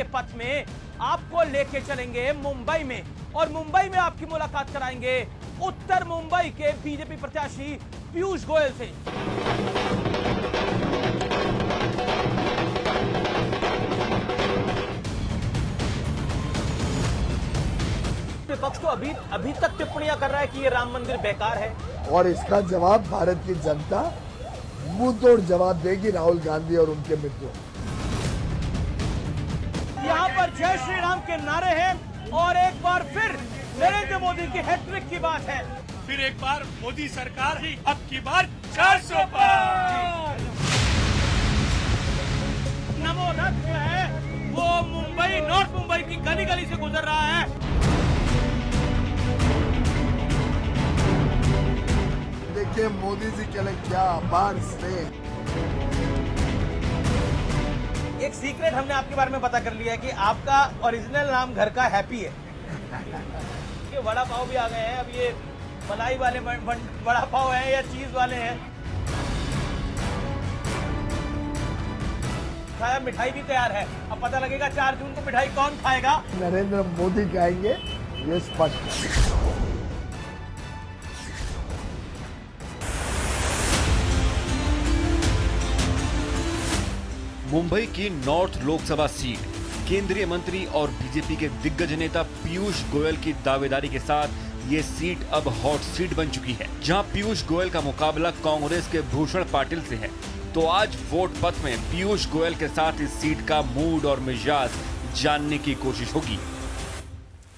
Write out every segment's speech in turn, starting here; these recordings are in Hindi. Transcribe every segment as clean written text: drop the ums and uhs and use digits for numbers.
के पथ में आपको लेके चलेंगे मुंबई में, और मुंबई में आपकी मुलाकात कराएंगे उत्तर मुंबई के बीजेपी प्रत्याशी पीयूष गोयल से। विपक्ष तो अभी तक टिप्पणियां कर रहा है कि ये राम मंदिर बेकार है, और इसका जवाब भारत की जनता मुंह तोड़ जवाब देगी राहुल गांधी और उनके मित्रों। यहाँ पर जय श्री राम के नारे हैं और एक बार फिर नरेंद्र मोदी की हैट्रिक की बात है। फिर एक बार मोदी सरकार ही अब की बार 400 पार। नमो रथ जो है वो मुंबई, नॉर्थ मुंबई की गली गली से गुजर रहा है। देखिए मोदी जी के लिए क्या अपार स्नेह। एक सीक्रेट हमने आपके बारे में पता कर लिया है कि आपका ओरिजिनल नाम घर का हैप्पी है। ये वड़ा पाव भी आ गए हैं, अब ये मलाई वाले वड़ा पाव हैं या चीज वाले हैं। खाया, मिठाई भी तैयार है, अब पता लगेगा 4 जून को मिठाई कौन खाएगा। नरेंद्र मोदी खाएंगे ये स्पष्ट है। मुंबई की नॉर्थ लोकसभा सीट केंद्रीय मंत्री और बीजेपी के दिग्गज नेता पीयूष गोयल की दावेदारी के साथ ये सीट अब हॉट सीट बन चुकी है, जहां पीयूष गोयल का मुकाबला कांग्रेस के भूषण पाटिल से है। तो आज वोट पथ में पीयूष गोयल के साथ इस सीट का मूड और मिजाज जानने की कोशिश होगी।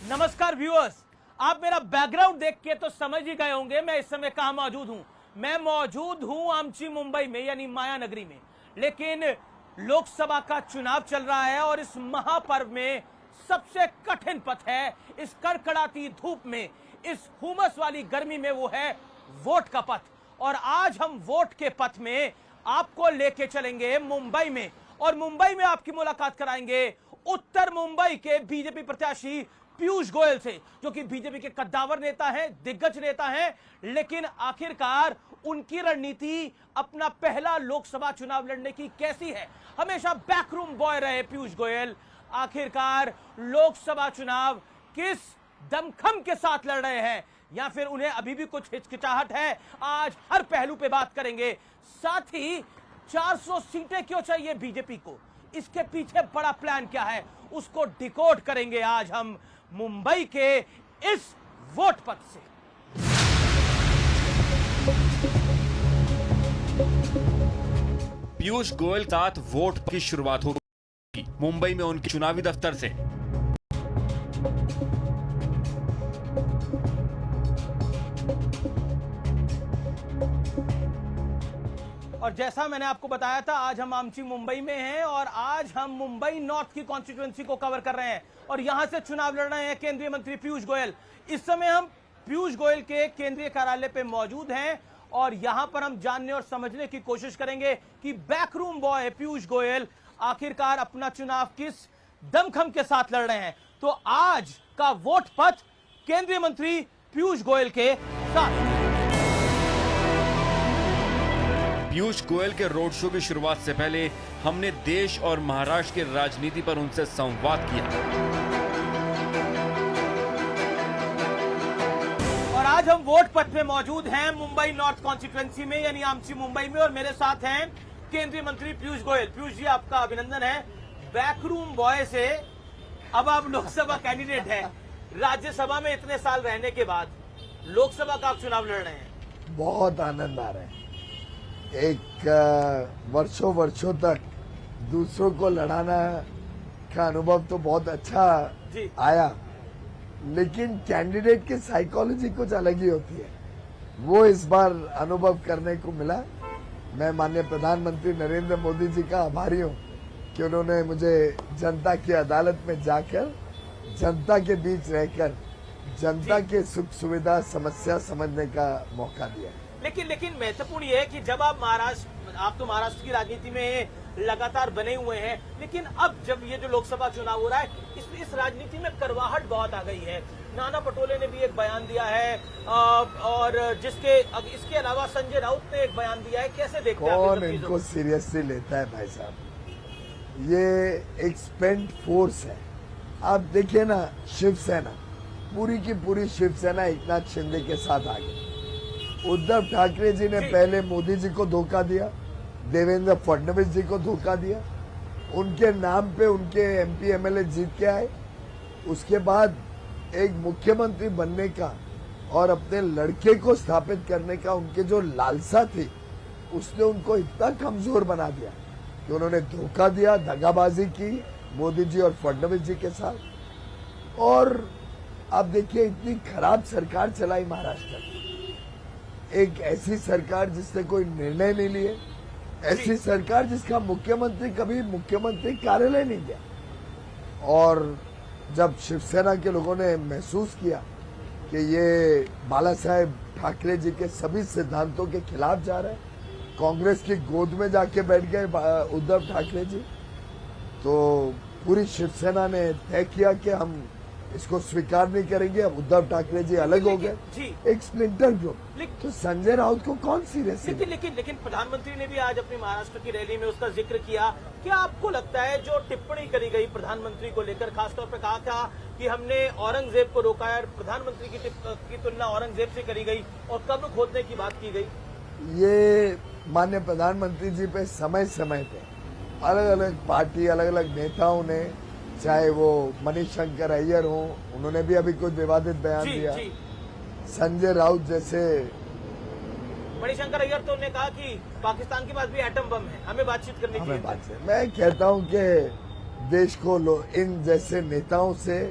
नमस्कार व्यूअर्स, आप मेरा बैकग्राउंड देख के तो समझ ही गए होंगे मैं इस समय कहां मौजूद हूं। मैं मौजूद हूं आमची मुंबई में, यानी माया नगरी में। लेकिन लोकसभा का चुनाव चल रहा है और इस महापर्व में सबसे कठिन पथ है, इस कड़कड़ाती धूप में, इस हुमस वाली गर्मी में, वो है वोट का पथ। और आज हम वोट के पथ में आपको लेके चलेंगे मुंबई में, और मुंबई में आपकी मुलाकात कराएंगे उत्तर मुंबई के बीजेपी प्रत्याशी पीयूष गोयल से, जो कि बीजेपी के कद्दावर नेता हैं, दिग्गज नेता हैं। लेकिन आखिरकार उनकी रणनीति अपना पहला लोकसभा चुनाव लड़ने की कैसी है? हमेशा बैकरूम बॉय रहे पीयूष गोयल, आखिरकार लोकसभा चुनाव किस दमखम के साथ लड़ रहे हैं, या फिर उन्हें अभी भी कुछ हिचकिचाहट है? आज हर पहलू पे बात करेंगे। साथ ही 400 सीटें क्यों चाहिए बीजेपी को, इसके पीछे बड़ा प्लान क्या है, उसको डिकोड करेंगे आज हम मुंबई के इस वोट पथ से। पीयूष गोयल साथ वोट की शुरुआत होगी मुंबई में उनके चुनावी दफ्तर से। और जैसा मैंने आपको बताया था, आज हम आमची मुंबई में हैं और आज हम मुंबई नॉर्थ की कॉन्स्टिट्यूएंसी को कवर कर रहे हैं और यहां से चुनाव लड़ रहे हैं केंद्रीय मंत्री पीयूष गोयल। इस समय हम पीयूष गोयल के केंद्रीय कार्यालय पे मौजूद हैं और यहां पर हम जानने और समझने की कोशिश करेंगे कि बैकरूम बॉय पीयूष गोयल आखिरकार अपना चुनाव किस दमखम के साथ लड़ रहे हैं। तो आज का वोट पथ केंद्रीय मंत्री पीयूष गोयल के साथ। पीयूष गोयल के रोड शो की शुरुआत से पहले हमने देश और महाराष्ट्र की राजनीति पर उनसे संवाद किया और आज हम वोट पथ में मौजूद हैं मुंबई नॉर्थ कॉन्स्टिट्यूएंसी में, यानी आमची मुंबई में, और मेरे साथ हैं केंद्रीय मंत्री पीयूष गोयल। पीयूष जी, आपका अभिनंदन है। बैकरूम बॉय से अब आप लोकसभा कैंडिडेट हैं। राज्यसभा में इतने साल रहने के बाद लोकसभा का आप चुनाव लड़ रहे हैं। बहुत आनंद आ रहा है। एक वर्षों तक दूसरों को लड़ाना का अनुभव तो बहुत अच्छा आया, लेकिन कैंडिडेट की साइकोलॉजी कुछ अलग ही होती है, वो इस बार अनुभव करने को मिला। मैं माननीय प्रधानमंत्री नरेंद्र मोदी जी का आभारी हूँ कि उन्होंने मुझे जनता की अदालत में जाकर, जनता के बीच रहकर, जनता के सुख सुविधा समस्या समझने का मौका दिया। लेकिन महत्वपूर्ण ये है कि जब आप तो महाराष्ट्र की राजनीति में लगातार बने हुए हैं, लेकिन अब जब ये जो लोकसभा चुनाव हो रहा है, इस राजनीति में करवाहट बहुत आ गई है। नाना पटोले ने भी एक बयान दिया है और इसके अलावा संजय राउत ने एक बयान दिया है। कैसे देखते हैं? कौन इनको सीरियसली लेता है भाई साहब? ये एक स्पेंट फोर्स है। आप देखिए ना, शिवसेना पूरी की पूरी शिवसेना एकनाथ शिंदे के साथ आ गई। उद्धव ठाकरे जी ने पहले मोदी जी को धोखा दिया, देवेंद्र फडणवीस जी को धोखा दिया, उनके नाम पे उनके एमपी एमएलए जीत के आए। उसके बाद एक मुख्यमंत्री बनने का और अपने लड़के को स्थापित करने का उनके जो लालसा थी, उसने उनको इतना कमजोर बना दिया कि उन्होंने धोखा दिया, दगाबाजी की मोदी जी और फडणवीस जी के साथ। और आप देखिए इतनी खराब सरकार चलाई महाराष्ट्र में, एक ऐसी सरकार जिसने कोई निर्णय नहीं लिए, ऐसी सरकार जिसका मुख्यमंत्री कभी मुख्यमंत्री कार्यालय नहीं गया। और जब शिवसेना के लोगों ने महसूस किया कि ये बाला साहेब ठाकरे जी के सभी सिद्धांतों के खिलाफ जा रहे हैं, कांग्रेस की गोद में जाके बैठ गए उद्धव ठाकरे जी, तो पूरी शिवसेना ने तय किया कि हम इसको स्वीकार नहीं करेंगे। अब उद्धव ठाकरे जी अलग हो गए, एक स्प्लिंटर ग्रुप। तो संजय राउत को कौन सीरियस? लेकिन प्रधानमंत्री ने भी आज अपनी महाराष्ट्र की रैली में उसका जिक्र किया। क्या आपको लगता है जो टिप्पणी करी गई प्रधानमंत्री को लेकर, खासतौर पर कहा था कि हमने औरंगजेब को रोका है, प्रधानमंत्री की तुलना औरंगजेब से करी गई और कब्र खोदने की बात की गई? ये माननीय प्रधानमंत्री जी पे समय समय पे अलग अलग पार्टी, अलग अलग नेताओं ने, चाहे वो मणिशंकर अय्यर हो, उन्होंने भी अभी कुछ विवादित बयान दिया। संजय राउत जैसे, मणिशंकर अय्यर तो ने कहा कि पाकिस्तान के पास भी एटम बम है, हमें बातचीत करनी चाहिए। मैं कहता हूं कि देश को इन जैसे नेताओं से,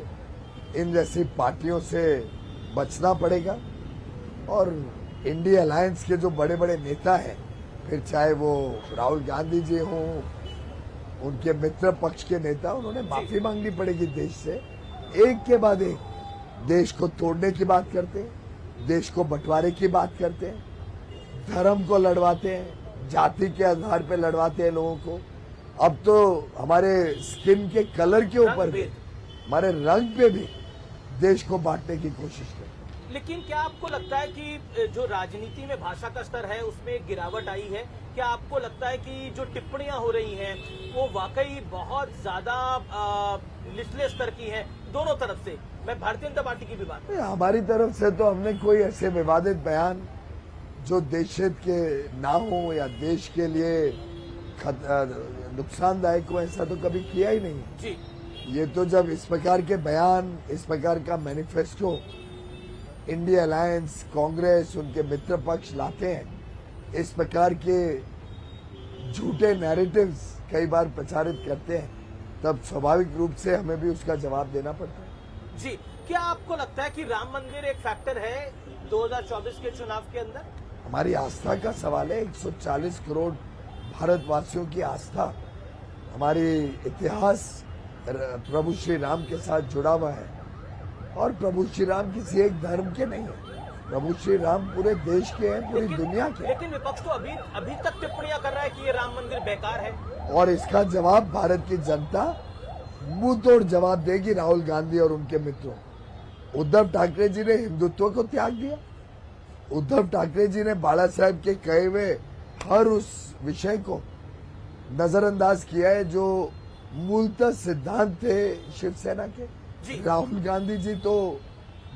इन जैसी पार्टियों से बचना पड़ेगा। और इंडिया अलायंस के जो बड़े बड़े नेता हैं, फिर चाहे वो राहुल गांधी जी हों, उनके मित्र पक्ष के नेता, उन्होंने माफी मांगनी पड़ेगी देश से। एक के बाद एक देश को तोड़ने की बात करते हैं, देश को बंटवारे की बात करते हैं, धर्म को लड़वाते हैं, जाति के आधार पर लड़वाते हैं लोगों को। अब तो हमारे स्किन के कलर के ऊपर भी, हमारे रंग पे भी देश को बांटने की कोशिश करते हैं। लेकिन क्या आपको लगता है कि जो राजनीति में भाषा का स्तर है उसमें गिरावट आई है? क्या आपको लगता है कि जो टिप्पणियां हो रही हैं वो वाकई बहुत ज्यादा निचले स्तर की हैं दोनों तरफ से? मैं भारतीय जनता पार्टी की भी बात करूं। हमारी तरफ से तो हमने कोई ऐसे विवादित बयान जो देश हित के ना हो या देश के लिए नुकसानदायक हो, ऐसा तो कभी किया ही नहीं जी। ये तो जब इस प्रकार के बयान, इस प्रकार का मैनिफेस्टो इंडिया अलायंस, कांग्रेस, उनके मित्र पक्ष लाते हैं, इस प्रकार के झूठे नैरेटिव्स कई बार प्रचारित करते हैं, तब स्वाभाविक रूप से हमें भी उसका जवाब देना पड़ता है। जी, क्या आपको लगता है कि राम मंदिर एक फैक्टर है 2024 के चुनाव के अंदर? हमारी आस्था का सवाल है। 140 करोड़ भारतवासियों की आस्था, हमारी इतिहास प्रभु श्री राम के साथ जुड़ा हुआ है। और प्रभु श्री राम किसी एक धर्म के नहीं है, प्रभु श्री राम पूरे देश के हैं, पूरी दुनिया के। लेकिन विपक्ष तो अभी तक टिप्पणियां कर रहा है कि ये राम मंदिर बेकार है। और इसका जवाब भारत की जनता मुंह तोड़ जवाब देगी राहुल गांधी और उनके मित्रों। उद्धव ठाकरे जी ने हिंदुत्व को त्याग दिया। उद्धव ठाकरे जी ने बाला साहेब के कहे हुए हर उस विषय को नजरअंदाज किया है जो मूलतः सिद्धांत थे शिवसेना के। राहुल गांधी जी तो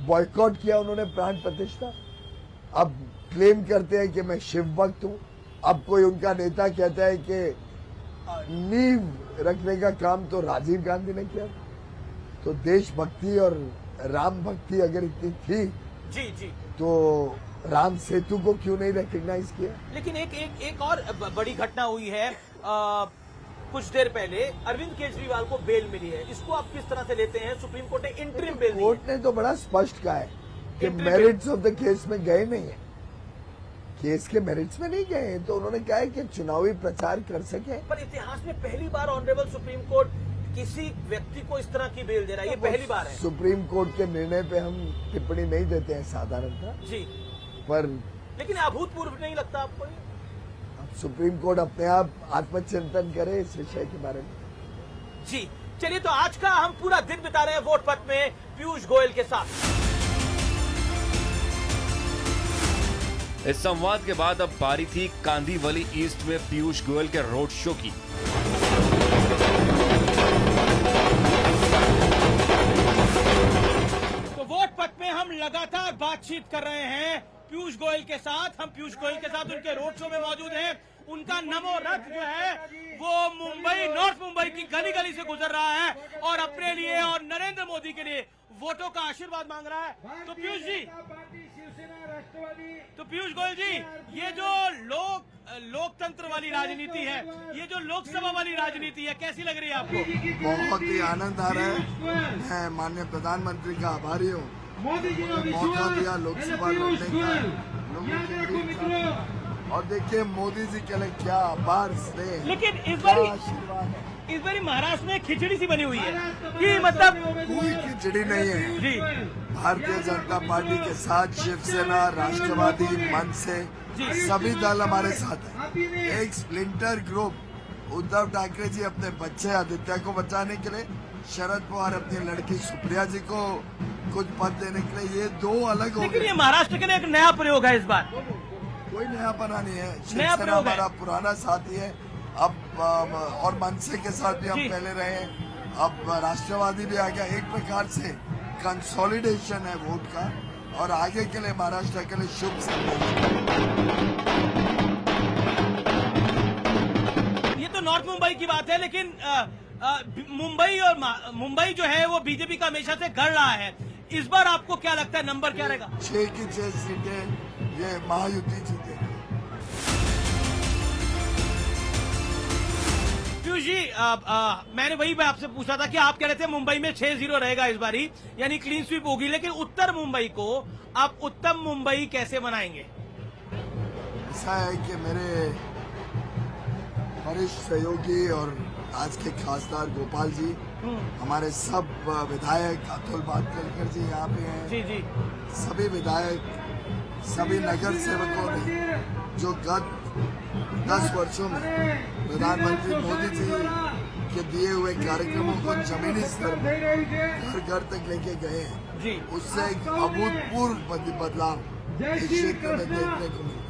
बॉयकॉट किया उन्होंने प्राण प्रतिष्ठा। अब क्लेम करते हैं कि मैं शिव भक्त हूं। अब कोई उनका नेता कहता है कि नींव रखने का काम तो राजीव गांधी ने किया। तो देशभक्ति और राम भक्ति अगर इतनी थी जी तो राम सेतु को क्यों नहीं रिकॉग्नाइज किया? लेकिन एक और बड़ी घटना हुई है। कुछ देर पहले अरविंद केजरीवाल को बेल मिली है, इसको आप किस तरह से लेते हैं? सुप्रीम कोर्ट ने इंटरिम बेल दी है। कोर्ट ने तो बड़ा स्पष्ट कहा है कि मेरिट्स ऑफ द केस में गए नहीं है, केस के मेरिट्स में नहीं गए, तो उन्होंने कहा है कि चुनावी प्रचार कर सके। पर इतिहास में पहली बार ऑनरेबल सुप्रीम कोर्ट किसी व्यक्ति को इस तरह की बेल दे रहा है, ये पहली बार है। सुप्रीम कोर्ट के निर्णय पे हम टिप्पणी नहीं देते हैं साधारणतः जी, पर लेकिन अभूतपूर्व नहीं लगता आपको? सुप्रीम कोर्ट अपने आप आत्मचिंतन करे इस विषय के बारे में। जी चलिए, तो आज का हम पूरा दिन बिता रहे हैं वोट पथ में पीयूष गोयल के साथ। इस संवाद के बाद अब बारी थी कांदीवली ईस्ट में पीयूष गोयल के रोड शो की। तो वोट पथ में हम लगातार बातचीत कर रहे हैं पीयूष गोयल के साथ। हम पीयूष गोयल के साथ उनके रोड शो में मौजूद हैं। उनका नमो रथ जो है वो मुंबई, नॉर्थ मुंबई की गली गली से गुजर रहा है और अपने लिए और नरेंद्र मोदी के लिए वोटों का आशीर्वाद मांग रहा है। तो पीयूष जी, तो पीयूष गोयल जी, ये जो लोकतंत्र वाली राजनीति है, ये जो लोकसभा वाली राजनीति है, कैसी लग रही है आपको? बहुत ही आनंद आ रहा है। मैं माननीय प्रधानमंत्री का आभारी हूँ, मौका दिया लोकसभा लड़ने का लोगों के बीच। और देखिए मोदी जी के लिए क्या अपार स्नेह, लेकिन इस क्या बार आशीर्वाद है। इस बार महाराष्ट्र में खिचड़ी सी बनी हुई है कि मतलब कोई खिचड़ी नहीं है जी, भारतीय जनता पार्टी के साथ शिवसेना, राष्ट्रवादी, मनसे सभी दल हमारे साथ हैं। एक स्प्लिंटर ग्रुप उद्धव ठाकरे जी अपने बच्चे आदित्य को बचाने के लिए, शरद पवार अपनी लड़की सुप्रिया जी को कुछ पद देने के लिए, ये दो अलग हो लेकिन गए। ये महाराष्ट्र के लिए एक नया प्रयोग है इस बार। कोई नया बना नहीं है। नया शिवसेना प्रयोग है। हमारा पुराना साथी है अब, और मनसे के साथ भी हम जी। पहले रहे हैं। अब राष्ट्रवादी भी आ गया। एक प्रकार से कंसोलिडेशन है वोट का और आगे के लिए महाराष्ट्र के लिए शुभ संदेश। ये तो नॉर्थ मुंबई की बात है, लेकिन मुंबई जो है वो बीजेपी का हमेशा से गढ़ रहा है। इस बार आपको क्या लगता है नंबर क्या रहेगा? 6 की 6 सीटें ये महायुति जीतेगी। पीयूष जी, मैंने वही आपसे पूछा था कि आप कह रहे थे मुंबई में 6-0 रहेगा इस बारी, यानी क्लीन स्वीप होगी, लेकिन उत्तर मुंबई को आप उत्तम मुंबई कैसे बनाएंगे? ऐसा है कि मेरे वरिष्ठ सहयोगी और आज के खासदार गोपाल जी, हमारे सब विधायक, अतुल भाटकर जी यहाँ पे हैं, जी जी, सभी विधायक, सभी नगर सेवकों ने जो गत 10 वर्षों में प्रधानमंत्री मोदी जी के दिए हुए कार्यक्रमों को जमीनी स्तर पर घर घर तक लेके गए हैं, जी। उससे एक अभूतपूर्व बदलाव इस क्षेत्र में देखने को मिलता है।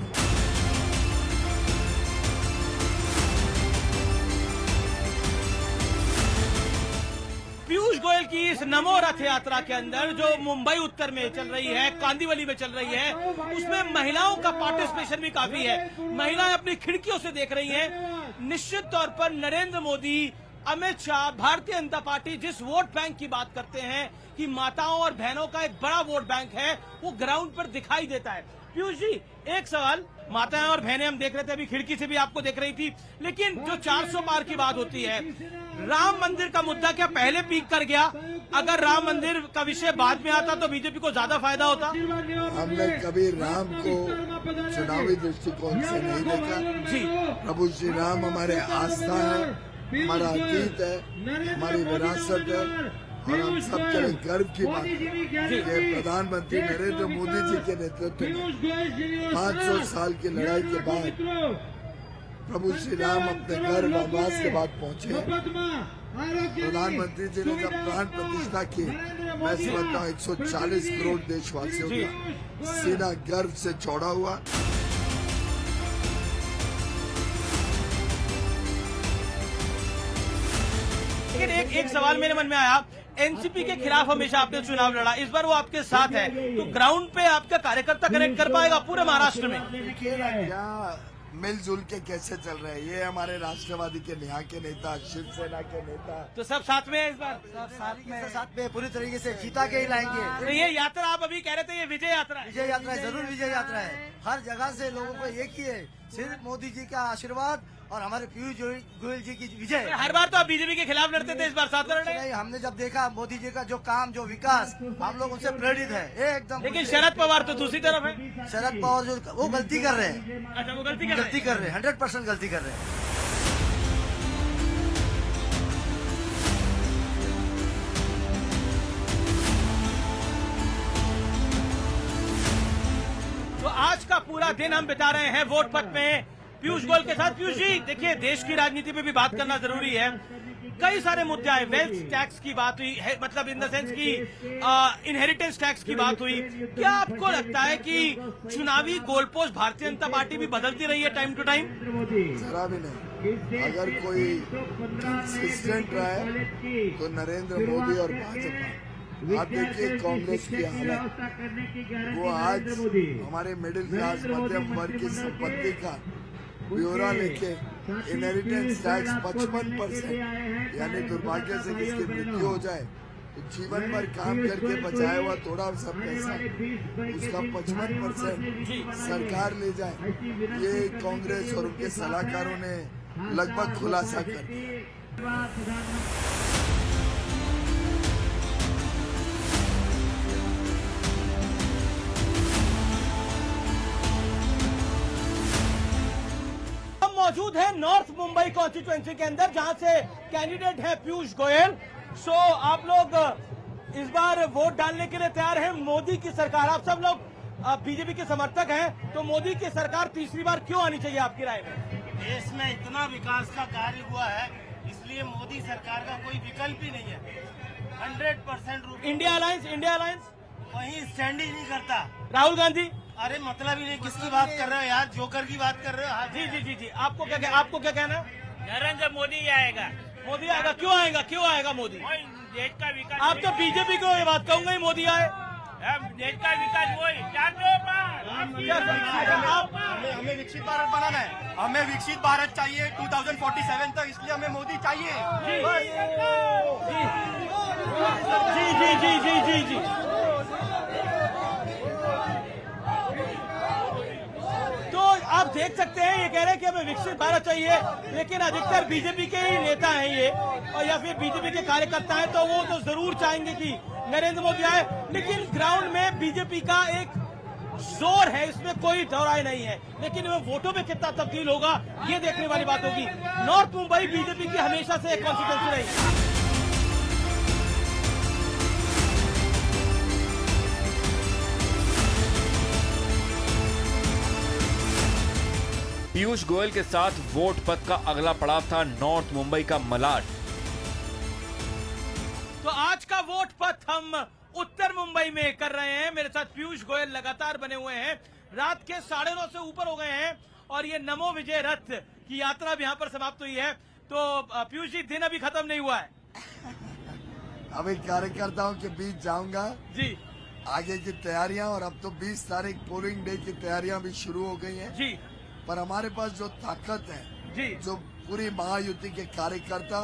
पीयूष गोयल की इस नमो रथ यात्रा के अंदर जो मुंबई उत्तर में चल रही है, कांदिवली में चल रही है, उसमें महिलाओं का पार्टिसिपेशन भी काफी है। महिलाएं अपनी खिड़कियों से देख रही हैं। निश्चित तौर पर नरेंद्र मोदी, अमित शाह, भारतीय जनता पार्टी जिस वोट बैंक की बात करते हैं कि माताओं और बहनों का एक बड़ा वोट बैंक है, वो ग्राउंड पर दिखाई देता है। पीयूष जी, एक सवाल, माताएं और बहनें हम देख रहे थे, अभी खिड़की से भी आपको देख रही थी, लेकिन जो 400 पार की बात होती है, राम मंदिर का मुद्दा क्या पहले पीक कर गया? अगर राम मंदिर का विषय बाद में आता तो बीजेपी को ज्यादा फायदा होता? हमने कभी राम को चुनावी दृष्टिकोण से नहीं देखा जी। प्रभु श्री राम हमारे आस्था है, हमारा अतीत है, हमारी विरासत है और हम सबके लिए गर्व की बात है कि प्रधानमंत्री नरेंद्र मोदी जी के नेतृत्व में 500 साल की लड़ाई के बाद प्रभु श्री राम अपने घर वनवास के बाद पहुंचे। प्रधानमंत्री जी ने जब प्राण प्रतिष्ठा की, मैं समझता हूँ 140 करोड़ देशवासियों का सीना गर्व से चौड़ा हुआ। लेकिन एक सवाल मेरे मन में आया, एनसीपी के खिलाफ हमेशा आपने चुनाव लड़ा, इस बार वो आपके साथ है, तो ग्राउंड पे आपका कार्यकर्ता कनेक्ट कर पाएगा पूरे महाराष्ट्र में? क्या मिलजुल के कैसे चल रहे हैं ये हमारे राष्ट्रवादी के यहाँ के नेता, शिवसेना के नेता, तो सब साथ में है इस बार? साथ में पूरी तरीके से जीता के ही लाएंगे। तो ये यात्रा आप अभी कह रहे थे ये विजय यात्रा है? विजय यात्रा है, जरूर विजय यात्रा है। हर जगह से लोगों को एक ही है, सिर्फ मोदी जी का आशीर्वाद और हमारे पीयूष गोयल जी की विजय। हर बार तो आप बीजेपी के खिलाफ लड़ते थे, इस बार साथ लड़ रहे हैं? नहीं, हमने जब देखा मोदी जी का जो काम, जो विकास, हम लोग उनसे प्रेरित है एकदम। लेकिन शरद पवार तो दूसरी तरफ है। शरद पवार जो वो गलती कर रहे हैं, अच्छा, वो गलती कर रहे हैं। 100% गलती कर रहे हैं। तो आज का पूरा दिन हम बिता रहे हैं वोट पथ में पीयूष गोयल के साथ। पीयूष जी, देखिए देश की राजनीति पे भी बात करना जरूरी है। कई सारे मुद्दे आए, वेल्थ टैक्स की बात हुई है, मतलब इन द सेंस की इनहेरिटेंस टैक्स की बात हुई। क्या आपको लगता है कि चुनावी गोलपोस्ट भारतीय जनता पार्टी भी बदलती रही है टाइम टू टाइम? जरा भी नहीं। अगर कोई कंसिस्टेंट रहा है तो नरेंद्र मोदी और भाजपा। आप देखिए कांग्रेस की हालत, वो आज हमारे मिडिल क्लास मध्यम वर्ग की संपत्ति का ब्यौरा लेके इनहेरिटेंस टैक्स 55%, यानी दुर्भाग्य से किसकी मृत्यु हो जाए तो जीवन भर काम करके बचाया हुआ थोड़ा सा पैसा उसका 55% सरकार ले जाए। ये कांग्रेस और उनके सलाहकारों ने लगभग खुलासा कर दिया। मौजूद है नॉर्थ मुंबई कॉन्स्टिट्यूएंसी के अंदर, जहां से कैंडिडेट है पीयूष गोयल। सो आप लोग इस बार वोट डालने के लिए तैयार हैं मोदी की सरकार। आप सब लोग बीजेपी के समर्थक हैं, तो मोदी की सरकार तीसरी बार क्यों आनी चाहिए आपकी राय में? देश में इतना विकास का कार्य हुआ है, इसलिए मोदी सरकार का कोई विकल्प ही नहीं है। 100% इंडिया अलायंस वहीं स्टैंड ही नहीं करता। राहुल गांधी, अरे मतलब ही नहीं, किसकी बात कर रहे हो यार? जोकर की बात कर रहे हो? जी। आपको क्या कहना है? नरेंद्र मोदी आएगा। मोदी आएगा? क्यों आएगा मोदी? देश का विकास। आप तो बीजेपी को ये बात कहूंगा ही मोदी आए। देश का विकास वही हमें विकसित भारत बनाना है, हमें विकसित भारत चाहिए 2047 तक, इसलिए हमें मोदी चाहिए। जी। तो आप देख सकते हैं ये कह रहे हैं कि हमें विकसित भारत चाहिए, लेकिन अधिकतर बीजेपी के ही नेता हैं ये, और या फिर बीजेपी के कार्यकर्ता हैं, तो वो तो जरूर चाहेंगे कि नरेंद्र मोदी आए। लेकिन ग्राउंड में बीजेपी का एक जोर है, इसमें कोई दौराय नहीं है, लेकिन वो वोटों में कितना तब्दील होगा ये देखने वाली बात होगी। नॉर्थ मुंबई बीजेपी की हमेशा से एक कॉन्स्टिट्यूएंसी रही। पीयूष गोयल के साथ वोट पथ का अगला पड़ाव था नॉर्थ मुंबई का मलाड। तो आज का वोट पथ हम उत्तर मुंबई में कर रहे हैं। मेरे साथ पीयूष गोयल लगातार बने हुए हैं, रात के 9:30 से ऊपर हो गए हैं, और ये नमो विजय रथ की यात्रा भी यहाँ पर समाप्त हुई है। तो पीयूष जी, दिन अभी खत्म नहीं हुआ है। अभी कार्यकर्ताओं के बीच जाऊंगा जी, आगे की तैयारियां, और अब तो 20 तारीख पोलिंग डे की तैयारियां भी शुरू हो गई हैं। जी, पर हमारे पास जो ताकत है, जी, जो पूरी महायुति के कार्यकर्ता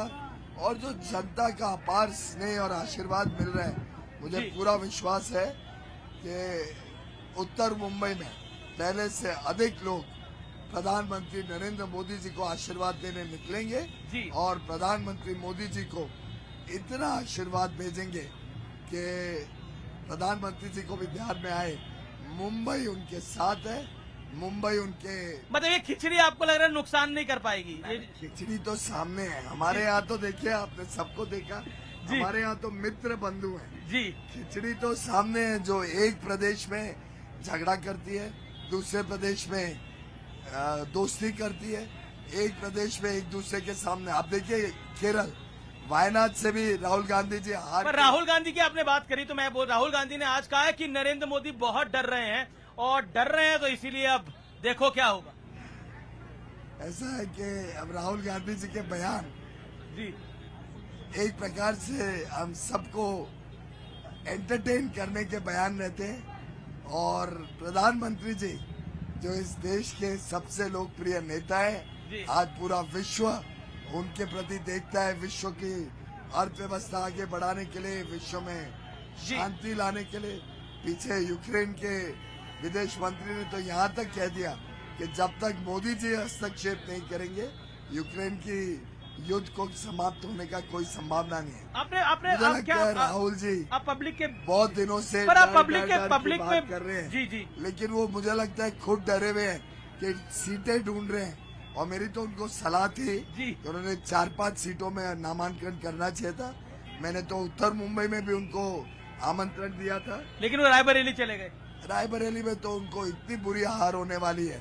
और जो जनता का अपार स्नेह और आशीर्वाद मिल रहा है, मुझे पूरा विश्वास है कि उत्तर मुंबई में पहले से अधिक लोग प्रधानमंत्री नरेंद्र मोदी जी को आशीर्वाद देने निकलेंगे, और प्रधानमंत्री मोदी जी को इतना आशीर्वाद भेजेंगे कि प्रधानमंत्री जी को भी ध्यान में आए मुंबई उनके साथ है, मुंबई उनके। मतलब ये खिचड़ी आपको लग रहा है नुकसान नहीं कर पाएगी? खिचड़ी तो सामने है हमारे यहाँ, तो देखिए आपने सबको देखा, हमारे यहाँ तो मित्र बंधु हैं जी। खिचड़ी तो सामने है, जो एक प्रदेश में झगड़ा करती है, दूसरे प्रदेश में दोस्ती करती है, एक प्रदेश में एक दूसरे के सामने। आप देखिए केरल, वायनाड से भी राहुल गांधी जी हार। पर राहुल गांधी की आपने बात करी, तो मैं राहुल गांधी ने आज कहा है कि नरेंद्र मोदी बहुत डर रहे हैं, और डर रहे हैं तो इसीलिए अब देखो क्या होगा। ऐसा है कि अब राहुल गांधी जी के बयान जी एक प्रकार से हम सबको एंटरटेन करने के बयान रहते हैं, और प्रधानमंत्री जी जो इस देश के सबसे लोकप्रिय नेता है, आज पूरा विश्व उनके प्रति देखता है। विश्व की अर्थव्यवस्था आगे बढ़ाने के लिए, विश्व में शांति लाने के लिए। पीछे यूक्रेन के विदेश मंत्री ने तो यहाँ तक कह दिया कि जब तक मोदी जी हस्तक्षेप नहीं करेंगे, यूक्रेन की युद्ध को समाप्त होने का कोई संभावना नहीं है। आपने मुझे लगता है राहुल जी आप पब्लिक के बहुत दिनों से पब्लिक में कर रहे हैं, जी, लेकिन वो मुझे लगता है खुद डरे हुए हैं कि सीटें ढूंढ रहे हैं, और मेरी तो उनको सलाह थी कि उन्होंने 4-5 सीटों में नामांकन करना चाहिए था। मैंने तो उत्तर मुंबई में भी उनको आमंत्रण दिया था, लेकिन वो रायबरेली चले गए। रायबरेली में तो उनको इतनी बुरी हार होने वाली है।